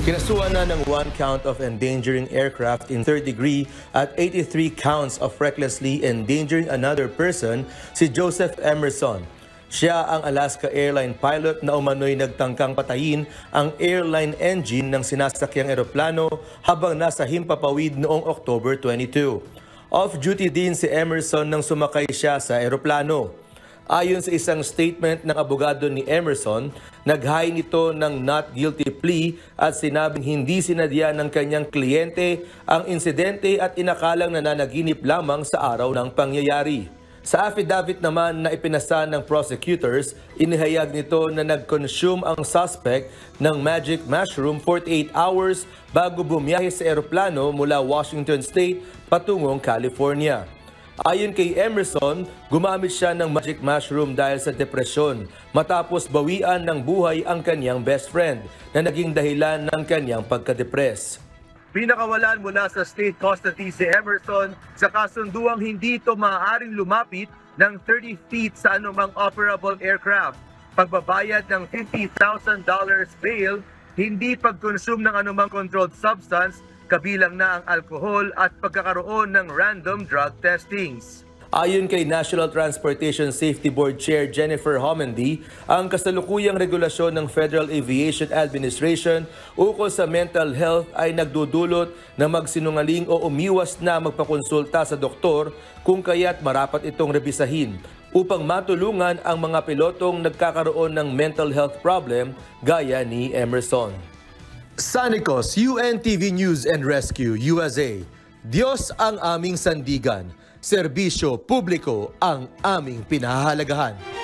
Kinasuhan na ng 1 count of endangering aircraft in third degree at 83 counts of recklessly endangering another person si Joseph Emerson. Siya ang Alaska Airline pilot na umano'y nagtangkang patayin ang airline engine ng sinasakyang eroplano habang nasa himpapawid noong October 22. Off-duty din si Emerson nang sumakay siya sa eroplano. Ayon sa isang statement ng abogado ni Emerson, naghain ito ng not guilty plea at sinabing hindi sinadya ng kanyang kliyente ang insidente at inakalang nananaginip lamang sa araw ng pangyayari. Sa affidavit naman na ipinasa ng prosecutors, inihayag nito na nag-consume ang suspect ng magic mushroom 48 hours bago bumiyahe sa eroplano mula Washington State patungong California. Ayon kay Emerson, gumamit siya ng magic mushroom dahil sa depresyon matapos bawian ng buhay ang kanyang best friend na naging dahilan ng kanyang pagkadepress. Pinakawalan mula sa state custody si Emerson sa kasunduang hindi ito maaaring lumapit ng 30 feet sa anumang operable aircraft, pagbabayad ng $50,000 bail, hindi pag-consume ng anumang controlled substance, kabilang na ang alkohol at pagkakaroon ng random drug testings. Ayon kay National Transportation Safety Board Chair Jennifer Homendy, ang kasalukuyang regulasyon ng Federal Aviation Administration ukol sa mental health ay nagdudulot na magsinungaling o umiwas na magpakonsulta sa doktor kung kaya't marapat itong rebisahin upang matulungan ang mga pilotong nagkakaroon ng mental health problem gaya ni Emerson. Sanicos, UNTV News and Rescue, USA. Diyos ang aming sandigan, serbisyo publiko ang aming pinahahalagahan.